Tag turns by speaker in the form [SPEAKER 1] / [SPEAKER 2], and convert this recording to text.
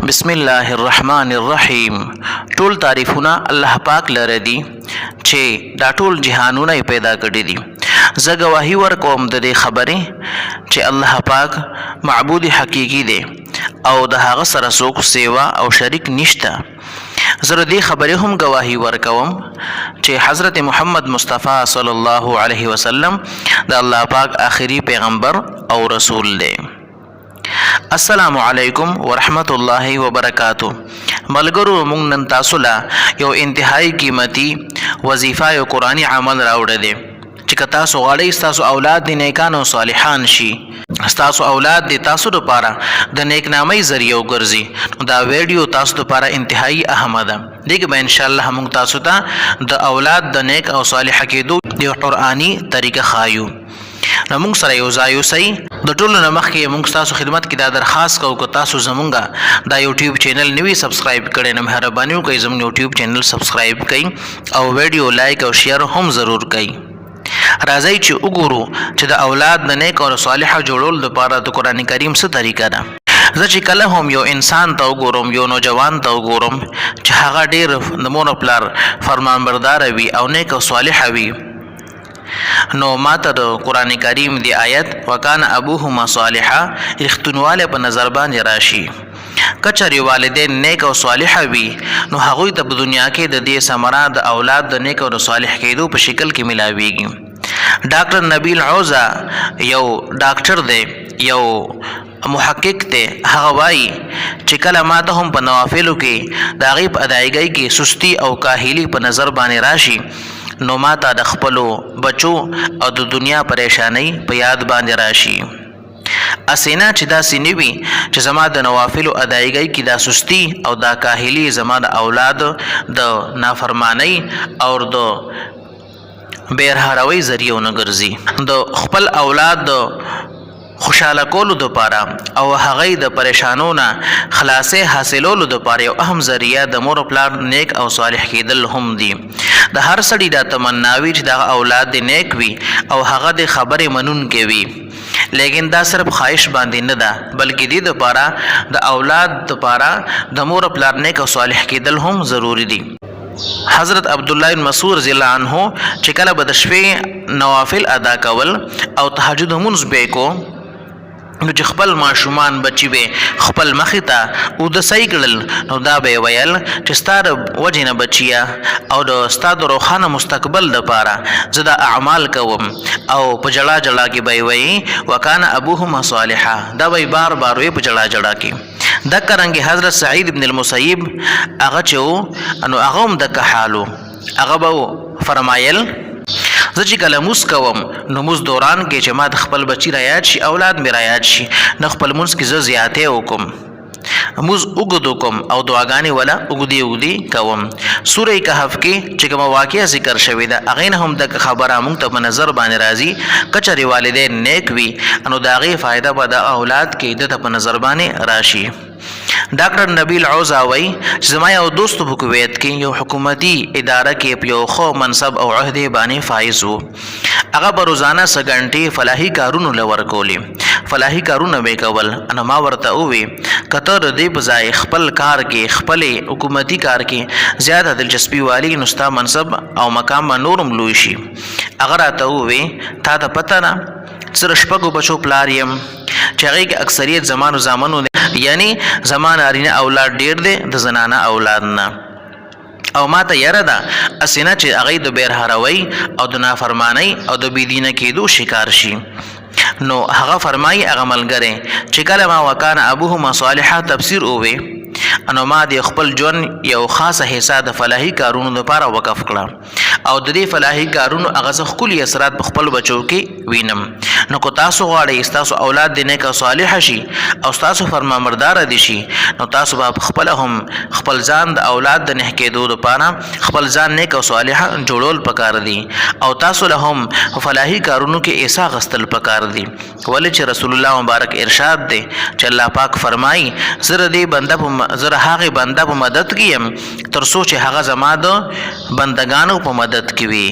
[SPEAKER 1] بسم الله الرحمن الرحیم. ټول تعریفونه الله پاک لره دي چې دا ټول جهانونه پیدا کړی دي. زه گواهی ورکوم د دې خبرې چې الله پاک معبود حقیقي دی او د هغه سره څوک سیوا او شریک نشته. زه دې خبرې هم گواهی ورکوم چې حضرت محمد مصطفی صلی الله علیه وسلم د الله پاک آخري پیغمبر او رسول دی. السلام علیکم ورحمت الله وبرکاتہ. ملګرو موږ نن تاسو له یو انتهایی قیمتي وظیفه یو قرآني عمل راوړی دی چې تاسو غواړئ تاسو اولاد د نیکانو او صالحان شي، تاسو اولاد د تاسو لپاره د نیکنامۍ ذریعہ وګرځي. دا ویډیو تاسو لپاره انتهایی اهمه ده. دغه به ان شاء الله موږ تاسو ته د اولاد د نیک او صالح کېدو یو قرآني طریقه خایو. نو موږ سره یو ځای اوسئ. د ټولو نه مخکې موږ تاسو خدمت کې دا درخواست کوو که تاسو زمونږ دا یوټیوب چینل نوی سبسکرایب کړئ نو مهرباني وکړئ زموږ یوټیوب چینل سبسکرایب کړئ او ویډیو لایک او شیر هم ضرور کړئ. راځئ چې وګورو چې د اولاد د نیک او صالح جوړولو لپاره د قرآن کریم څه طریقه ده. زه چې کله هم یو انسان ته وګورم، یو نوجوان ته وګورم چې هغه ډېر د مور پلار فرمانبردار وي او نیک او صالح وي، نو ماته د قرآن کریم دی آیت وکانه ابوهما صالحا رښتونواله په نظر باندې راشي. کچری والدین نیک او صالح وي نو هغوی ته په دنیا کې د دې ثمره د اولاد د نیک او صالح کېدو په شکل کې ملاويږي. ډاکټر نبیل عوزا یو ډاکټر دی، یو محقق دی. هغه وایي چې کله ماته هم په نوافلو کې د هغې په ادایګۍ کې سستی او کاهلي په نظر باندې راشي نو ماته د خپلو بچو او د دنیا پریشانی په یاد باندې راشي. اسینا چې دا سینې وي چې زما د نوافلو ادایګۍ کې دا سستی او دا کاهلي زما د اولاد د نافرمانی او د بیرهاروي ذریعہ نه ګرځي. د خپل اولاد د خوشاله کولو لپاره او هغه د پریشانونو خلاصې حاصلولو لپاره یو اهم ذریعہ د مور پلار نیک او صالح کېدل هم دي. د هر سړي دا تمناوي چې د اولاد د نیک وي او هغه د خبرې منونکي وي، لیکن دا صرف خواهش باندې نه ده بلکې د لپاره د اولاد لپاره د مور پلار نیک او صالح کېدل هم ضروری دي. حضرت عبدالله بن مسعود رضی الله عنه چې کله به د شپې نوافل ادا کول او تهجد مونځ به کو نو چې خپل ماشومان بچي به خپل مخې ته او د صحیح کړل نو دا به ویل چې ستاره وجه نه بچیا او د ستاد روخانه مستقبل لپاره زه دا اعمال کوم او په جړه جړه کې به وی وکانه ابوهما صالحا. دا به بار بار وی په جړه جړه کې. د کرنګ حضرت سعید ابن المسیب هغه چې انو هغه هم د حالو هغه به فرمایل زه چې کله موس کوم نو موس دوران کې چې ما د خپل بچی را یاد شي، اولاد مې را یاد شي، نه خپل مونځ کې زه زیاتې وکم، موس اوږد وکم او دعاګانې ولا اوږدې کوم. سوره کهف کې چې کومه واقعه ذکر شوې ده هغې نه هم د خبره موږ ته په نظر باندې راځي. کچرې والدین نیک وي نو د هغې فایده به د اولاد کې د ته په نظر باندې راشي. ډاکټر نبیل عوزا وایي چې زما یو دوست په کویت کې یو حکومتي اداره کې په یو ښه منصب او عهدې باندې فایز و. هغه به روزانه څه غنټې فلاحي کارونو له ورکولې، فلاحي کارونه به کول. نو ما ورته ووې که ته د دې په ځای خپل کار کې خپلې حکومتي کار کې زیاته دلچسپي والي نو ستا منصب او مقام به نورم لوی شي. هغه راته ووې تا ته پته نه زه شپږو بچو پلار یم چې هغې کې اکثریت زمانو زامنو یعنی زمان نارینه اولاد ډیر دی د زنانه اولاد نه، او ما ته یره ده اسینه چې هغې د بیرهاروي او د نافرمانی او د بېدینه کېدو شکار شي. نو هغه فرمایي هغه ملګری چې کله ما وکانه ابوهما صالحا تفسیر ووې انو ما د خپل ژوند یو خاصه حصه د فلاحي کارونو لپاره وقف کړه او د دې فلاحي کارونو هغه څه ښکلي اثرات په خپل بچو کې وینم. نو که تاسو غواړئ ستاسو اولاد د نیک او صالح شي او ستاسو فرمانبرداره دي شي نو تاسو به خپله هم خپل ځان د اولاد د نه کېدو لپاره خپل ځان نیک او صالح جوړول پکار دي او تاسو له هم فلاحي کارونو کې ایسا غستل پکار دي. ولې چې رسول الله مبارک ارشاد دی چې الله پاک فرمایي زه هغې بنده په مدد کې یم تر څو چې هغه زما د بندګانو په مدد کې وي.